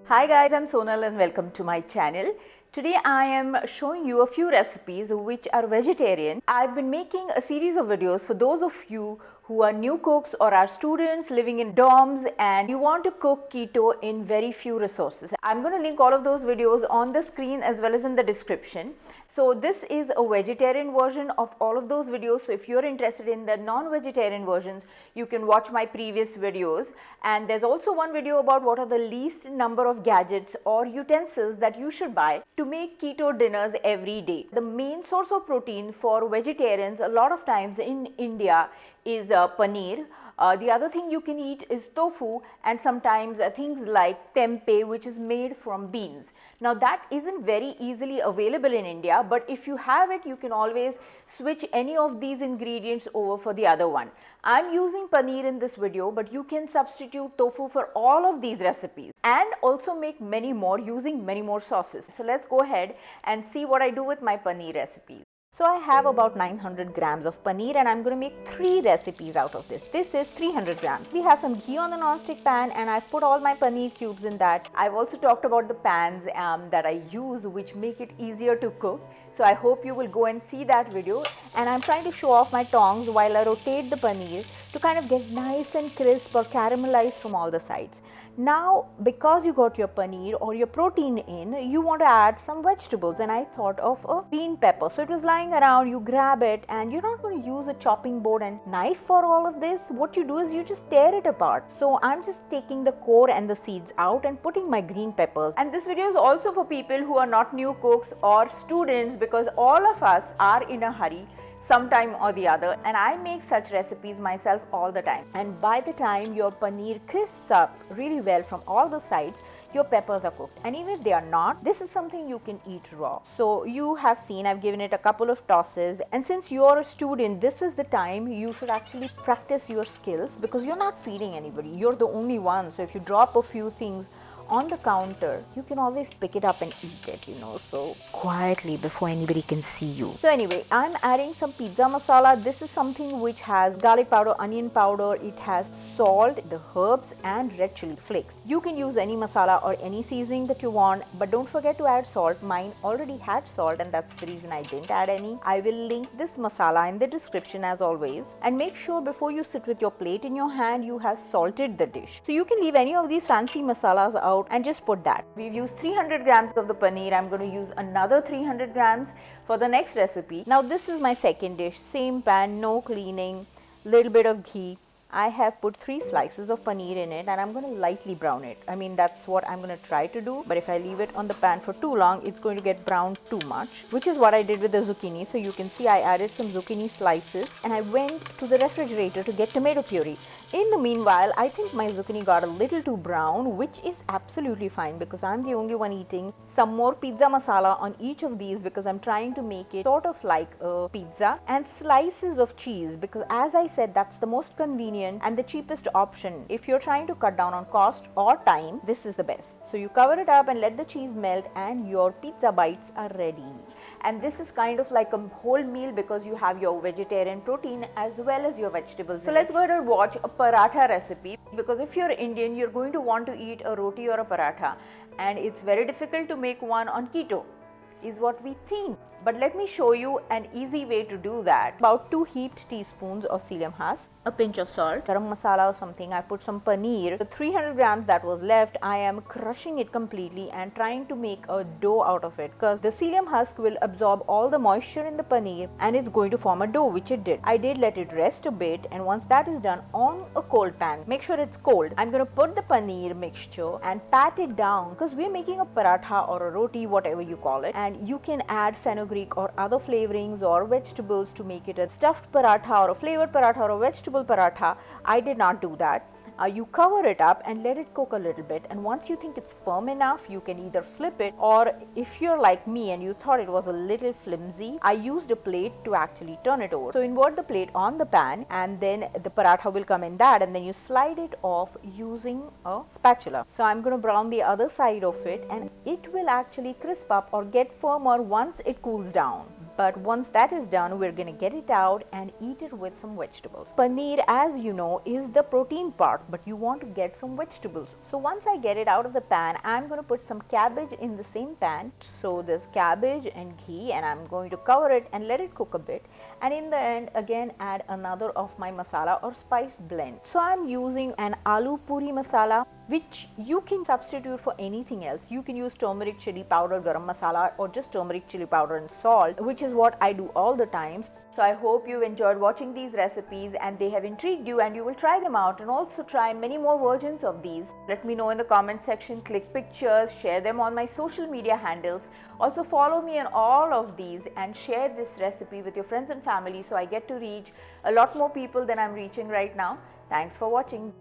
Hi guys, I'm Sonal and welcome to my channel. Today I am showing you a few recipes which are vegetarian. I've been making a series of videos for those of you who are new cooks or are students living in dorms and you want to cook keto in very few resources. I'm going to link all of those videos on the screen as well as in the description. So this is a vegetarian version of all of those videos. So if you're interested in the non-vegetarian versions, you can watch my previous videos. And there's also one video about what are the least number of gadgets or utensils that you should buy to make keto dinners every day. The main source of protein for vegetarians a lot of times in India is paneer. The other thing you can eat is tofu and sometimes things like tempeh, which is made from beans. Now that isn't very easily available in India, but if you have it, you can always switch any of these ingredients over for the other one. I'm using paneer in this video, but you can substitute tofu for all of these recipes and also make many more using many more sauces. So let's go ahead and see what I do with my paneer recipes. So I have about 900 grams of paneer and I'm going to make 3 recipes out of this. This is 300 grams. We have some ghee on the non-stick pan and I've put all my paneer cubes in that. I've also talked about the pans that I use which make it easier to cook. So I hope you will go and see that video, and I'm trying to show off my tongs while I rotate the paneer to kind of get nice and crisp or caramelized from all the sides. Now because you got your paneer or your protein in, you want to add some vegetables, and I thought of a green pepper. So it was lying around, you grab it, and you're not going to use a chopping board and knife for all of this. What you do is you just tear it apart. So I'm just taking the core and the seeds out and putting my green peppers. And this video is also for people who are not new cooks or students, because all of us are in a hurry sometime or the other, and I make such recipes myself all the time. And by the time your paneer crisps up really well from all the sides, your peppers are cooked. And even if they are not, this is something you can eat raw. So you have seen I've given it a couple of tosses, and since you're a student, this is the time you should actually practice your skills, because you're not feeding anybody, you're the only one. So if you drop a few things on the counter, you can always pick it up and eat it, so quietly before anybody can see you. So anyway, I'm adding some pizza masala. This is something which has garlic powder, onion powder, it has salt, the herbs and red chili flakes. You can use any masala or any seasoning that you want, but don't forget to add salt. Mine already had salt and that's the reason I didn't add any. I will link this masala in the description as always, and make sure before you sit with your plate in your hand, you have salted the dish. So you can leave any of these fancy masalas out and just put that. We've used 300 grams of the paneer. I'm going to use another 300 grams for the next recipe. Now this is my second dish, same pan, no cleaning, little bit of ghee. I have put 3 slices of paneer in it and I'm going to lightly brown it. I mean, that's what I'm going to try to do, but if I leave it on the pan for too long, it's going to get browned too much, which is what I did with the zucchini. So you can see I added some zucchini slices and I went to the refrigerator to get tomato puree. In the meanwhile, I think my zucchini got a little too brown, which is absolutely fine because I'm the only one eating. Some more pizza masala on each of these because I'm trying to make it sort of like a pizza, and slices of cheese because, as I said, that's the most convenient and the cheapest option. If you're trying to cut down on cost or time, this is the best. So you cover it up and let the cheese melt and your pizza bites are ready. And this is kind of like a whole meal because you have your vegetarian protein as well as your vegetables. So let's go ahead and watch a paratha recipe, because if you're Indian, you're going to want to eat a roti or a paratha, and it's very difficult to make one on keto is what we think. But let me show you an easy way to do that. About 2 heaped teaspoons of psyllium husk, a pinch of salt, garam masala or something. I put some paneer. The 300 grams that was left, I am crushing it completely and trying to make a dough out of it, because the psyllium husk will absorb all the moisture in the paneer and it's going to form a dough, which it did. I did let it rest a bit, and once that is done, on a cold pan, make sure it's cold, I'm going to put the paneer mixture and pat it down, because we're making a paratha or a roti, whatever you call it, and you can add fenugreek or other flavorings or vegetables to make it a stuffed paratha or a flavored paratha or a vegetable paratha. I did not do that. You cover it up and let it cook a little bit, and once you think it's firm enough, you can either flip it, or if you're like me and you thought it was a little flimsy, I used a plate to actually turn it over. So invert the plate on the pan and then the paratha will come in that, and then you slide it off using a spatula. So I'm going to brown the other side of it and it will actually crisp up or get firmer once it cools down. But once that is done, we're going to get it out and eat it with some vegetables. Paneer, as you know, is the protein part, but you want to get some vegetables. So once I get it out of the pan, I'm going to put some cabbage in the same pan. So there's cabbage and ghee, and I'm going to cover it and let it cook a bit. And in the end, again add another of my masala or spice blend. So I'm using an aloo puri masala, which you can substitute for anything else. You can use turmeric chili powder, garam masala, or just turmeric chili powder and salt, which is what I do all the time. So I hope you enjoyed watching these recipes and they have intrigued you, and you will try them out and also try many more versions of these. Let me know in the comment section, click pictures, share them on my social media handles. Also follow me on all of these and share this recipe with your friends and family so I get to reach a lot more people than I'm reaching right now. Thanks for watching.